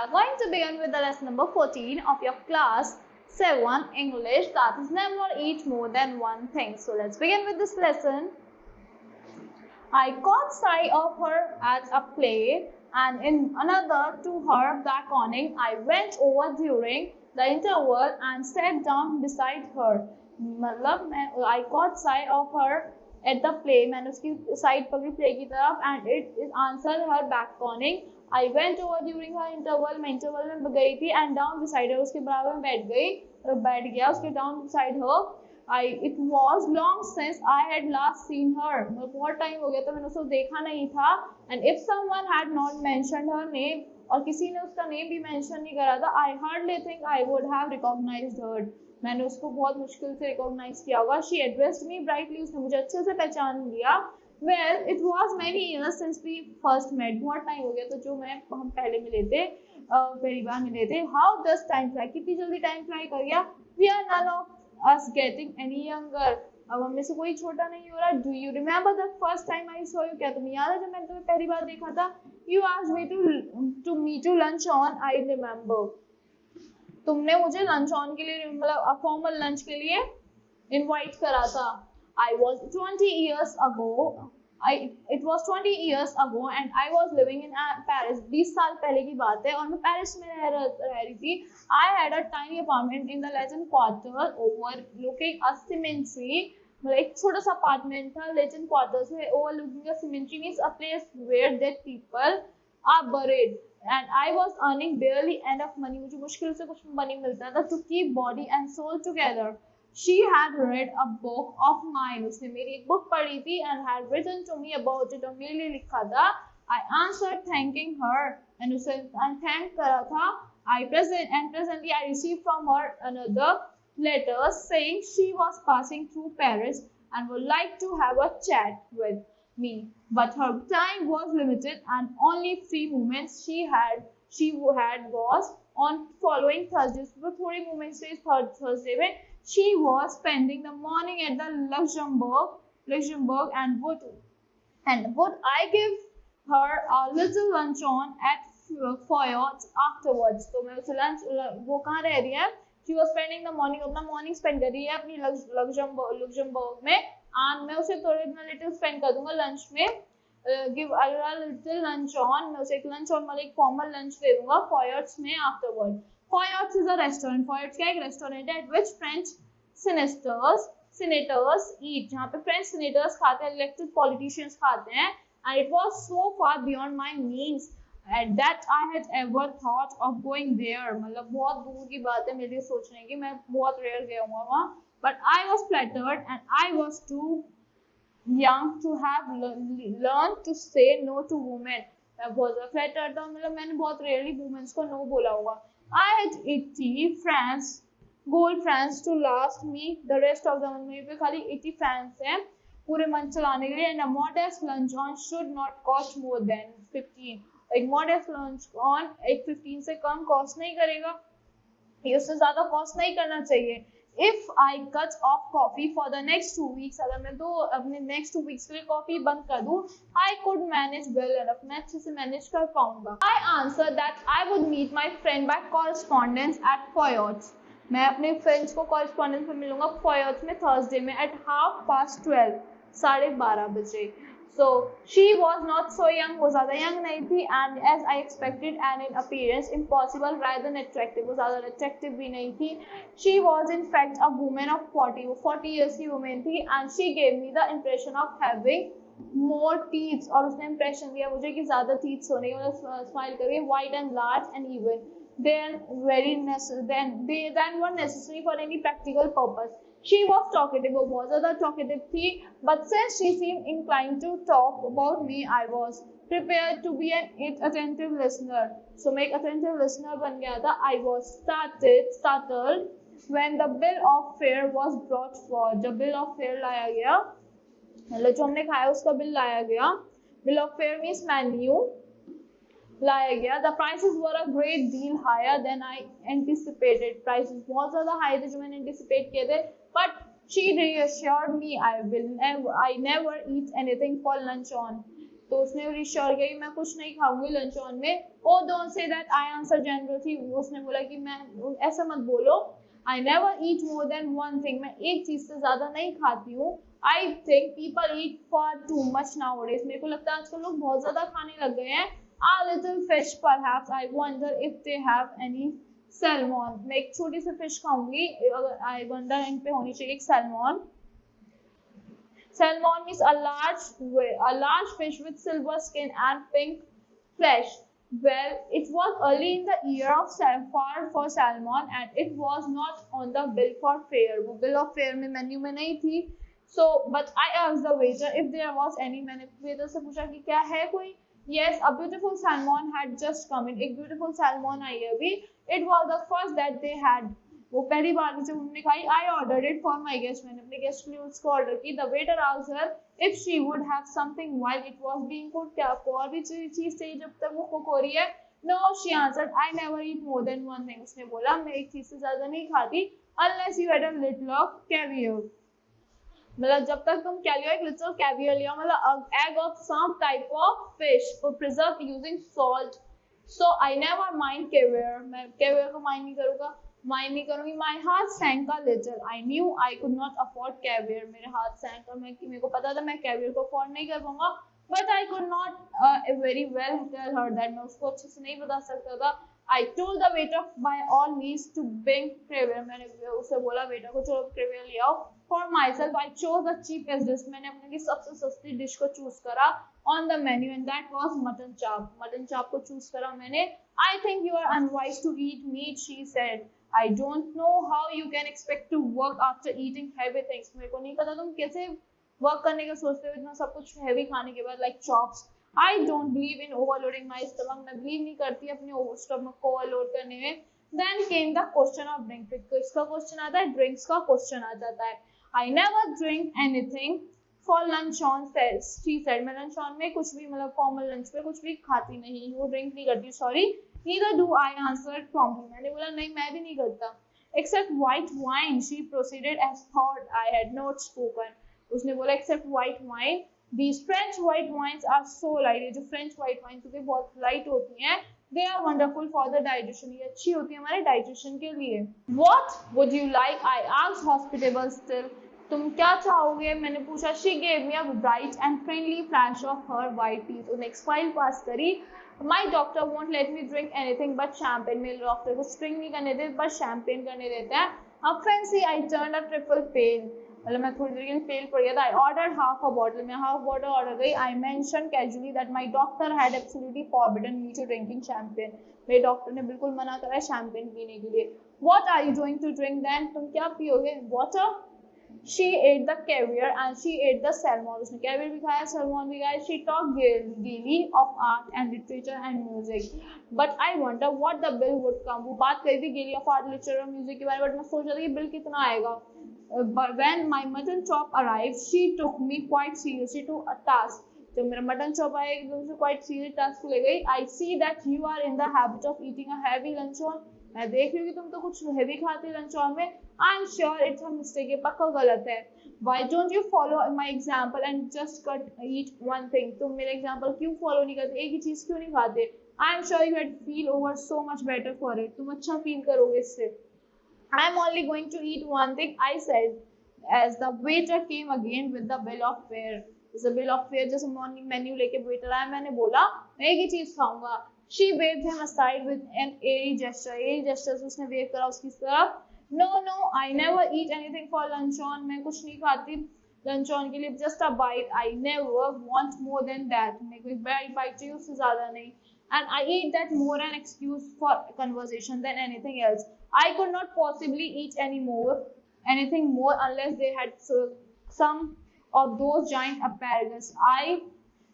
are going to begin with the lesson number 14 of your class 7 English, that is never eat more than one thing. So let's begin with this lesson. I caught sight of her at a play and in another to her balcony. I went over during the interval and sat down beside her. मतलब I caught sight of her at the play, मैंने उसकी side पकड़ी play की तरफ and it is answered her balcony. I went over during her interval, मैं interval में गई थी and down beside her, उसके बराबर में बैठ गया उसके down beside her. It was long since I had last seen her. बहुत टाइम हो गया था मैंने उसको देखा नहीं था. And if someone had not mentioned her name और किसी ने उसका नेम भी मेंशन नहीं करा था, I hardly think I would have recognized her. मैंने उसको बहुत मुश्किल से रिकॉग्नाइज किया होगा. She addressed me brightly. उसने मुझे अच्छे से पहचान लिया. Well, it was many years since we first met. बहुत टाइम हो गया था जो हम पहले मिले थे, पहली बार मिले थे. How does time fly? कितनी जल्दी टाइम फ्लाई कर गया. We are none of us getting any younger. अब हम में से कोई छोटा नहीं हो रहा. Do you remember the first time I saw you? क्या तुम्हें याद है जब मैंने तुम्हें पहली बार देखा था? You asked me to meet you lunch on. I remember. तुमने मुझे लंच ऑन के लिए मतलब फॉर्मल लंच के लिए इनवाइट करा था. I was 20 years ago. It was 20 years ago and I was living in Paris. 20 साल पहले की बात है और मैं पेरिस में रह रही थी. I had a tiny apartment in the Legend Quarter overlooking a cemetery. मतलब एक छोटा सा अपार्टमेंट था Legend Quarters में overlooking a cemetery means a place where dead people are buried. And I was earning barely enough money. मुझे मुश्किल से कुछ मनी मिलता था to keep body and soul together. She had read a book of mine. उसने मेरी एक book पढ़ी थी and had written to me about it और मेरे लिए लिखा था. I answered thanking her and उसे thank करा था. Presently I received from her another letter saying she was passing through Paris and would like to have a chat with me, but her time was limited and only free moments she had was on following Thursdays. वो थोड़ी moments थे Thursday में. She was spending the morning at the Luxembourg and would I give her a little lunch on at Foyot afterwards. तो मैं उसे lunch वो कहाँ रह रही है? She was spending the morning अपना morning spend कर रही है अपनी Luxembourg में. And मैं उसे थोड़े little spend कर दूंगा lunch में. Give a little lunch on. मैं उसे एक lunch on वाले एक formal lunch दे दूंगा Foyot's में afterward. Foyot's is a restaurant. Foyot's क्या एक restaurant है at which French senators eat. जहाँ पे French senators खाते हैं, elected politicians खाते हैं. And it was so far beyond my means and that I had ever thought of going there. मतलब बहुत दूर की बात है मेरे लिए सोचने की. मैं बहुत rare गया हूँ वहाँ. But I was flattered and I was too young to have learned to say no to women. मैं बहुत flattered था मतलब मैंने बहुत rarely women को no बोला होगा. I had 80 gold francs to last me the rest of the month. मेरे पे खाली 80 francs हैं पूरे मंथ चलाने के लिए. And a modest lunch on should not cost more than 15. एक modest lunch on एक 15 से कम cost नहीं करेगा. ये उससे ज़्यादा cost नहीं करना चाहिए. If I cut off coffee for the next 2 weeks, अगर मैं अपने next 2 weeks के लिए coffee बंद कर दूँ, I could manage well enough. मैं अच्छे से manage कर पाऊँगा. I answered that I would meet my friend by correspondence at Foyot's. मैं अपने friends को correspondence में मिलूँगा Foyot's में Thursday में at 12:30, 12:30 बजे. So she was not so young, वो ज़्यादा young नहीं थी and as I expected and in appearance impossible rather than attractive. वो ज़्यादा attractive भी नहीं थी. She was in fact a woman of 40. वो 40 years की woman थी and she gave me the impression of having more teeth. और उसने impression दिया मुझे कि ज़्यादा teeth होने की. मतलब smile करके white and large and even. Then were necessary for any practical purpose. She was talkative, वो बहुत ज़्यादा talkative थी, but since she seemed inclined to talk about me, I was prepared to be an attentive listener. So मैं एक attentive listener बन गया था. I was startled when the bill of fare was brought forward. जब bill of fare लाया गया, मतलब जो हमने खाया उसका bill लाया गया. Bill of fare means menu. लाया गया. The prices were a great deal higher than I anticipated. Prices बहुत ज़्यादा high थे जो मैंने anticipate किए थे. But she reassured me I never eat anything for lunch on. तो उसने रिश्योर किया कि मैं कुछ नहीं खाऊंगी लंच ऑन में। Oh don't say that I answer generally, उसने बोला कि मैं ऐसा मत बोलो, आई never eat more than one thing, मैं एक चीज से ज्यादा नहीं खाती हूँ। I think people eat for too much nowadays, मेरे को लगता है आजकल लोग बहुत ज्यादा खाने लग गए हैं। A little fish perhaps, I wonder if they have any salmon, मैं एक छोटी सी फिश खाऊंगी, अगर आई वंडर इन पे होनी चाहिए एक salmon. Salmon means a large fish with silver skin and pink flesh. Well, it was early in the year of far for salmon and it was not on the bill for fare. वो bill of fare में menu में नहीं थी। So, but I asked the waiter if there was any, मैंने waiter से पूछा कि क्या है कोई। Yes, a beautiful salmon had just come in. एक beautiful salmon आई है अभी। It was the first that they had. वो पहली बार जब उन्होंने खाई, I order it for my guest, मैंने अपने गेस्ट के लिए उसको ऑर्डर की। The waiter asked her if she would have something while it was being cooked, क्या आपको और भी चीज चाहिए जब तक वो कुक हो रही है। No she answered I never eat more than one thing, उसने बोला मैं एक चीज से ज्यादा नहीं खाती unless you had a little of caviar, मतलब जब तक तुम कैवियर एक लिटिल कैवियर लिया, मतलब egg of some type of fish preserve using salt. So I never mind caviar, मैं कैवियर को माइंड नहीं करूंगा, माइंड नहीं करूंगी। My heart sank a little, I knew I could not afford caviar, मेरे हाथ सैंक और मेरे को पता था मैं कैवियर को अफोर्ड नहीं कर पाऊंगा। But I could not very well tell her that, मैं उसको अच्छे से नहीं बता सकता था। I told the waiter by all means to bring caviar, मैंने उसे बोला वेटर को चलो कैवियर ले आओ। For myself I chose the cheapest dish, मैंने अपने लिए सबसे सस्ती डिश को चूज करा on the menu and that was mutton chop, mutton chop को चूज करा मैंने। I think you are unwise to eat meat, she said. I don't know how you can expect to work after eating heavy things. मेरे को नहीं पता तुम कैसे work करने का सोचते हो इतना सब कुछ हैवी खाने के बाद, like chops. I don't believe in overloading my stomach. मैं बिलीव नहीं करती अपने स्टमक को ओवरलोड करने में। Then came the question of drink. फिर किसका क्वेश्चन आता है, ड्रिंक्स का क्वेश्चन आ जाता है। I never drink anything for lunch on says, she said. मैं लंच ऑन में कुछ भी, मतलब फॉर्मल लंच पे कुछ भी खाती नहीं हूँ, ड्रिंक नहीं करती, sorry. Neither do I, answered promptly. मैंने बोला नहीं मैं भी नहीं करता। Except white wine, she proceeded as thought I had not spoken. उसने बोला except white wine. These French white wines are so light. ये जो French white wines होती है बहुत light होती हैं। They are wonderful for the digestion. ये अच्छी होती है हमारे digestion के लिए। What would you like? I asked hospitable still. तुम क्या चाहोगे, मैंने पूछा। She gave me a bright and friendly flash of her white teeth. वो next file पास करी। My doctor won't let me drink anything but champagne. मेरे doctor को drink नहीं करने देते बस शैम्पेन करने देते हैं। अब fancy I turn a trifle pale, मतलब मैं थोड़ी देर के लिए फेल पड़ गया था। I order half a bottle, मैं हाफ बॉटल ऑर्डर गई। I mention casually that my doctor had absolutely forbidden me to drinking champagne, मेरे डॉक्टर ने बिल्कुल मना करा है शैम्पेन पीने के लिए। What are you going to drink then, तुम क्या पियोगे। Water. She ate the caviar and she ate the salmon. उसने caviar भी खाया, salmon भी खाया। She talked gaily of art and literature and music. But I wonder what the bill would come. वो बात करी थी gaily of art, literature और music के बारे में, but मैं सोच रहा था कि bill कितना आएगा। But when my mutton chop arrived, she took me quite seriously to a task. जब मेरा मटन चॉप आया एकदम से quite serious task को ले गई। I see that you are in the habit of eating a heavy luncheon. मैं देख रही हूँ कि तुम तो कुछ हेवी खाते लंच ऑन में। आई am sure it's a mistake, ये पक्का गलत है। Why don't you follow my example and just eat one thing? तुम मेरे एग्जाम्पल क्यों फॉलो नहीं करते, एक ही चीज क्यों नहीं खाते। I am sure you had feel over so much better for it, तुम अच्छा फील करोगे इससे। I am only going to eat one thing, I said as the waiter came again with the bill of fare. जैसे bill of fare जैसे morning menu लेके waiter आया, मैंने बोला मैं एक ही चीज खाऊंगा। She waved him aside with an airy gesture. Airy gesture से उसने wave करा उसकी तरफ। No, no, I never eat anything for lunch on. मैं कुछ नहीं खाती lunch on के लिए, just a bite. I never want more than that. मैं कोई bite चाहिए उससे ज़्यादा नहीं। And I eat that more an excuse for conversation than anything else. I could not possibly eat anything more unless they had some of those giant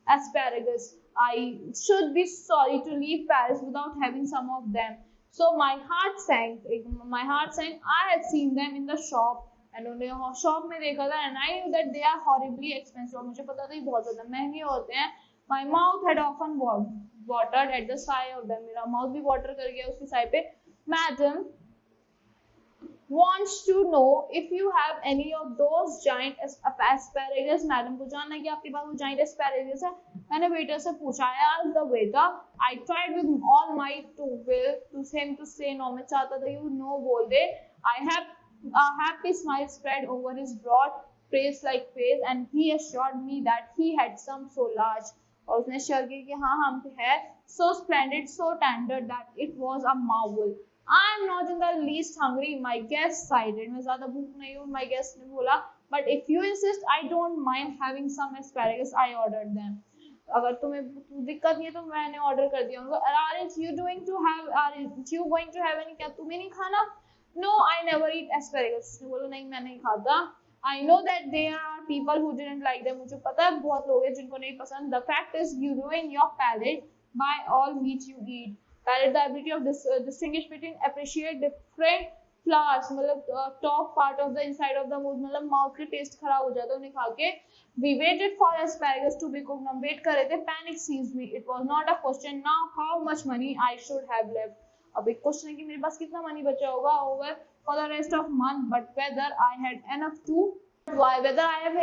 asparagus. I should be sorry to leave Paris without having some of them. So my heart sank. I had seen them in the shop and उन्हें shop में देखा था and I knew that they are horribly expensive. और मुझे पता था ये बहुत ज़्यादा महंगे होते हैं। My mouth had often watered at the sight of them. मेरा माउथ भी वाटर कर गया उसकी साइड पे। wants to know if you have any of those giant asparagus. Madam को जानना है कि आपके पास वो giant asparagus है. मैंने वेटर से पूछा. I asked the waiter. I tried with all my to him to say no. मैं चाहता था you no बोल दे. I have a happy smile spread over his broad face-like face, and he assured me that he had some so large. और उसने sure किया कि हाँ हम है so splendid, so tender that it was a marvel. I am not in the least hungry, my guest cited. मैं ज़्यादा भूख नहीं हूँ, my guest ने बोला. But if you insist, I don't mind having some asparagus. I ordered them. अगर तुम्हें दिक्कत नहीं है तो मैंने ऑर्डर कर दिया उनको. Aren't you going to have any? क्या तुम्हें नहीं खाना? No, I never eat asparagus. उसने बोला नहीं मैं नहीं खाता. I know that there are people who didn't like them. मुझे पता है बहुत लोग हैं जिनको नहीं पसंद. The fact is you ruin your palate by all meat you eat. Palate, the ability of distinguish between appreciate different flowers. मतलब top part of the inside of the mouth, मतलब mouth के taste खराब हो जाता है उन्हें खा के. We waited for asparagus to be cooked. हम wait कर रहे थे. Panic seized me. It was not a question now how much money I should have left. अब एक क्वेश्चन है कि मेरे पास कितना मनी बचा होगा over for the rest of month, but whether I had enough to whether I have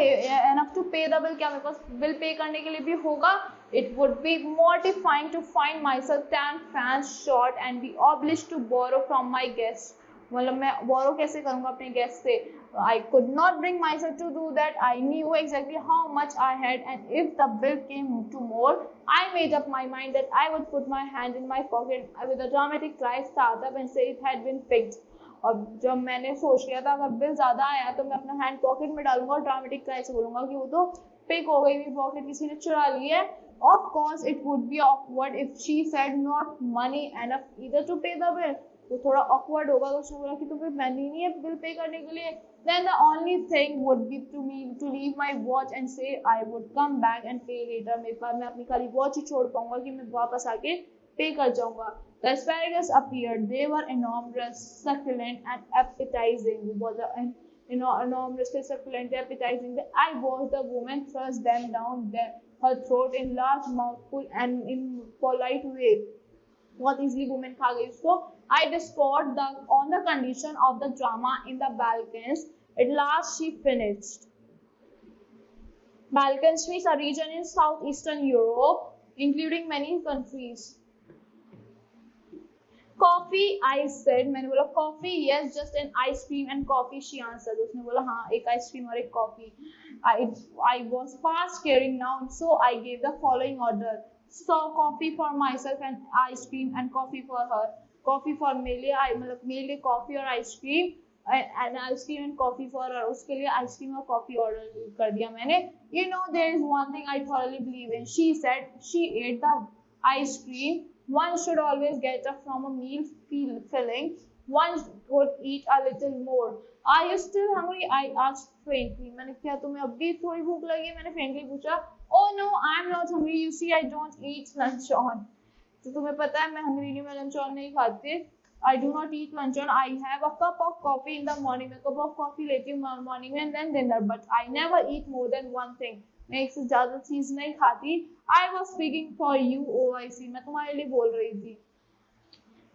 enough to pay the bill. क्या मेरे पास बिल पे करने के लिए भी होगा. It would be mortifying to find myself 10 francs short and be obliged to borrow from my guests. मतलब मैं borrow कैसे करूँगा अपने guest से. I could not bring myself to do that. I knew exactly how much I had, and if the bill came to more, I made up my mind that I would put my hand in my pocket with a dramatic cry, start up and say it had been picked. और जब मैंने सोच लिया था अगर bill ज्यादा आया तो मैं अपना हैंड पॉकेट में डालूंगा और ड्रामेटिक क्राई से बोलूंगा कि वो तो पिक हो गई, मेरी पॉकेट किसी ने चुरा ली है. Of course it would be awkward if she said not money enough either to pay the bill. वो थोड़ा awkward होगा तो उसने बोला कि तुम्हें मनी नहीं है बिल पे करने के लिए. Then the only thing would be to leave my watch and say I would come back and pay later. मेरे पास मैं अपनी खाली वॉच ही छोड़ पाऊंगा कि मैं वापस आके पे कर जाऊंगा. The asparagus appeared. They were enormous, succulent, and appetizing. Enormously succulent, appetizing. I watched the woman thrust them down her throat in large mouthful and in polite way. बहुत easily woman खा गई उसको. I discovered on the condition of the drama in the Balkans. At last she finished. Balkans means a region in southeastern Europe, including many countries. Coffee, I said. मैंने बोला coffee, yes, just an ice cream and coffee. She answered. उसने बोला हाँ एक ice cream और एक coffee. I was fast carrying now, so I gave the following order. So coffee for myself and ice cream and coffee for her. Coffee for मेरे लिए मतलब मेरे लिए coffee और ice cream and ice cream and coffee for her. उसके लिए ice cream और coffee order कर दिया मैंने. You know there is one thing I thoroughly believe in. She said she ate the ice cream. One should always get up from a meal filling. One would eat a little more. Are you still hungry? I asked faintly. मैंने क्या तुम्हें अब भी थोड़ी भूख लगी? मैंने faintly पूछा. Oh no, I'm not hungry. You see, I don't eat luncheon. तो तुम्हें पता है मैं hungry नहीं, मैं luncheon नहीं खाती. I do not eat luncheon. I have a cup of coffee in the morning. मैं cup of coffee लेती हूँ morning में and then dinner. But I never eat more than one thing. मैं एक से ज़्यादा चीज़ नहीं खाती. I was speaking for you, OIC. मैं तुम्हारे लिए बोल रही थी.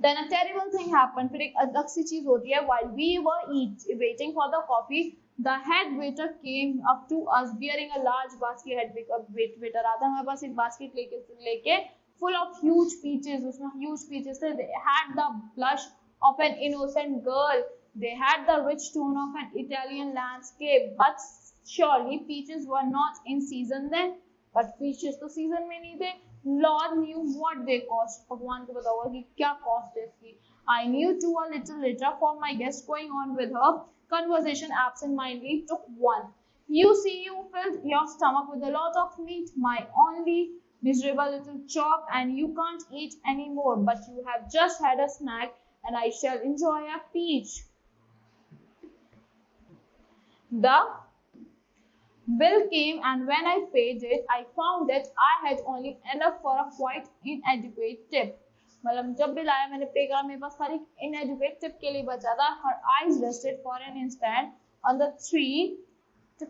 Then a terrible thing happened. फिर एक अलग सी चीज़ होती है. While we were waiting for the coffee, the head waiter came up to us bearing a large basket. Head waiter आता है हमारे पास एक basket लेके full of huge peaches. उसमें huge peaches थे. They had the blush of an innocent girl. They had the rich tone of an Italian landscape. But surely peaches were not in season then. But peaches तो season में नहीं थे. Lord knew what they cost. भगवान को पता होगा कि क्या cost है इसकी. I knew too a little later, for my guest going on with her conversation absent-mindedly took one. You see, you filled your stomach with a lot of meat, my only miserable little chop, and you can't eat any more. But you have just had a snack, and I shall enjoy a peach. The bill came, and when I paid it, I found that I had only enough for a quite inadequate tip. मतलब जब bill आया मैंने पे करा मेरे पास खाली inadequate tip के लिए बचा था. Her eyes rested for an instant on the 3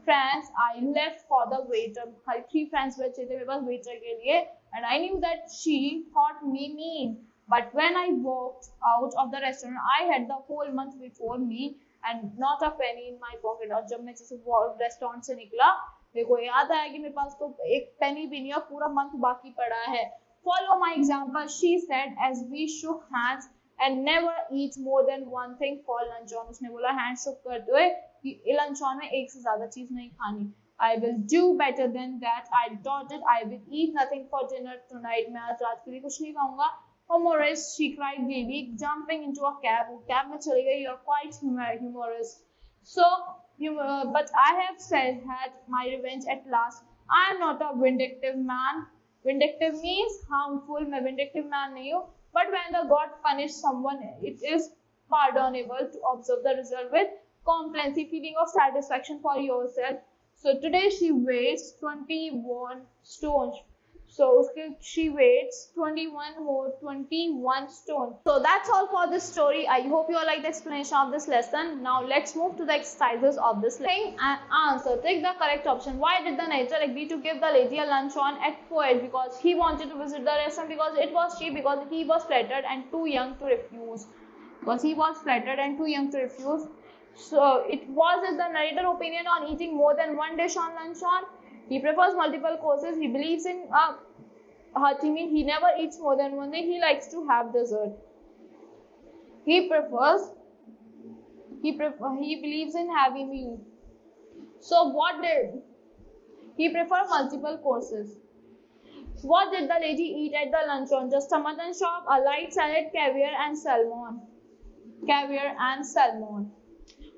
francs I left for the waiter. खाली 3 francs बचे थे मेरे पास waiter के लिए, and I knew that she thought me mean. But when I walked out of the restaurant, I had the whole month before me, and not a penny in my pocket. और जब मैं जैसे restaurant से निकला मेरे को याद आया कि मेरे पास तो एक penny भी नहीं है, पूरा month बाकी पड़ा है. Follow my example, she said as we shook hands and never eat more than one thing for luncheon. उसने बोला हैंड शुक करते हुए कि लंचॉन में एक से ज्यादा चीज नहीं खानी. I will do better than that. I dotted. I will eat nothing for dinner tonight. मैं आज रात के लिए कुछ नहीं खाऊंगा. Humorous, she cried gaily, jumping into a cab. वो कैब में चली गई. You're quite humorous. So, but I have had my revenge at last. I am not a vindictive man. Vindictive means harmful. मैं vindictive man नहीं हूँ. But when the God punish someone, it is pardonable to observe the result with complacency, feeling of satisfaction for yourself. So today she weighs 21 stones. So she weighs 21 stones. So that's all for this story. I hope you all like the explanation of this lesson. Now let's move to the exercises of this lesson. And answer. Take the correct option. Why did the narrator agree to give the lady a luncheon at Poet? Because he wanted to visit the restaurant, because it was cheap, because he was flattered and too young to refuse. Because he was flattered and too young to refuse. So it was the narrator's opinion on eating more than one dish on luncheon. He prefers multiple courses. He believes in Hathimi. He never eats more than one thing. He likes to have dessert. He believes in heavy meal. So what did he prefer? Multiple courses. What did the lady eat at the luncheon? Just a mutton chop, a light salad, caviar and salmon.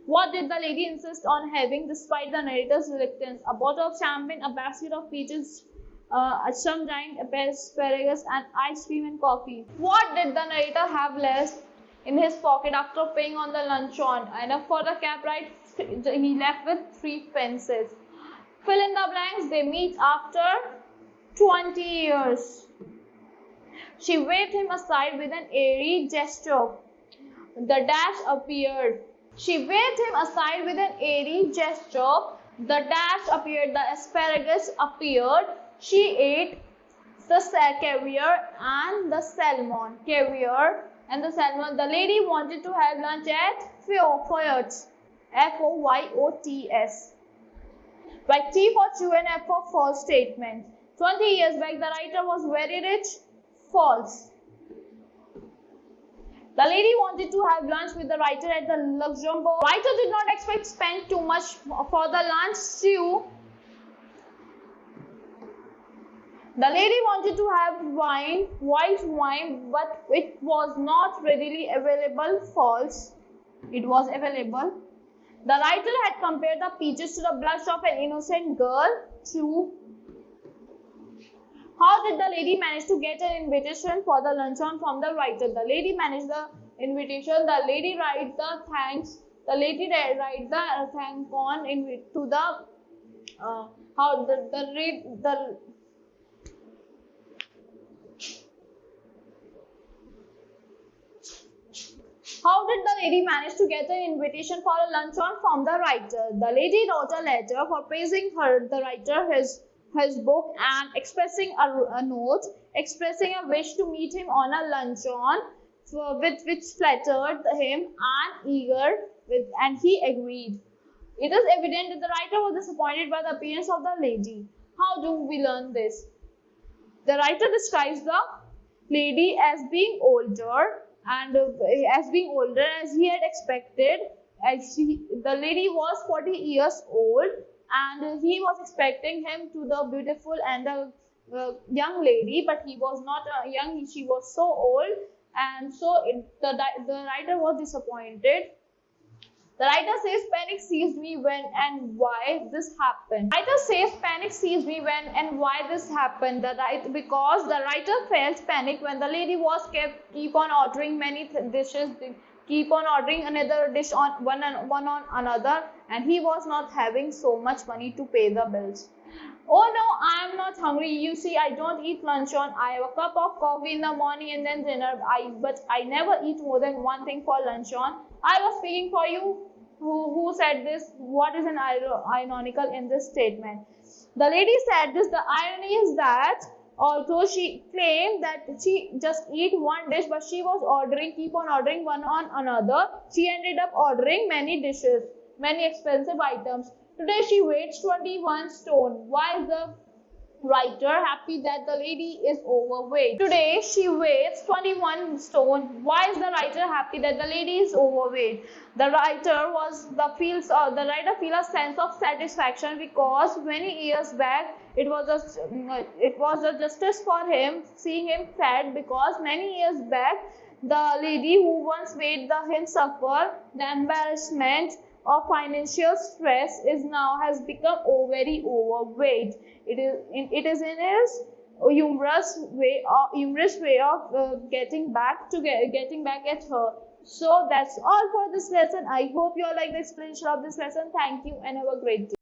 What did the lady insist on having despite the narrator's reluctance? A bottle of champagne, a basket of peaches, some giant asparagus, and ice cream and coffee. What did the narrator have left in his pocket after paying on the luncheon? Enough for the cab ride. He left with 3 pences. Fill in the blanks. They meet after 20 years. She waved him aside with an airy gesture. The dash appeared. She waved him aside with an airy gesture. The dash appeared. The asparagus appeared. She ate the caviar and the salmon. The lady wanted to have lunch at Foyot's. F-O-Y-O-T-S. Like T for true and F for false statement. 20 years back, the writer was very rich. False. The lady wanted to have lunch with the writer at the Luxembourg. Writer did not expect to spend too much for the lunch. True. The lady wanted to have white wine, but it was not readily available. False. It was available. The writer had compared the peaches to the blush of an innocent girl. True. How did the lady manage to get an invitation for the luncheon from the writer? The lady managed the invitation. The lady writes the thanks. The lady writes the thank on to the How did the lady manage to get an invitation for a luncheon from the writer? The lady wrote a letter for praising the writer, his book, and expressing a note, expressing a wish to meet him on a luncheon, which flattered him and he agreed. It is evident that the writer was disappointed by the appearance of the lady. How do we learn this? The writer describes the lady as being older as he had expected. The lady was 40 years old, and he was expecting him to the beautiful and the young lady, but he was not young. She was so old, and so the writer was disappointed. The writer says panic seized me when and why this happened. Because the writer felt panic when the lady was keep on ordering many dishes, keep on ordering another dish on one on another, and he was not having so much money to pay the bills. Oh no, I am not hungry. You see, I don't eat luncheon. I have a cup of coffee in the morning and then dinner. But I never eat more than one thing for luncheon. I was speaking for you. Who said this? What is an ironical in this statement? The lady said this. The irony is that Although she claimed that she just eat one dish, but she was keep on ordering one on another. She ended up ordering many dishes, many expensive items. Today she weighs 21 stone. Why is the writer happy that the lady is overweight? Today she weighs 21 stone. Why is the writer happy that the lady is overweight? The writer feel a sense of satisfaction because many years back it was a justice for him seeing him fat, because many years back the lady who once made him suffer the embarrassment of financial stress is now has become very overweight. It is in his humorous way of getting back at her. So that's all for this lesson. I hope you all like the explanation of this lesson. Thank you and have a great day.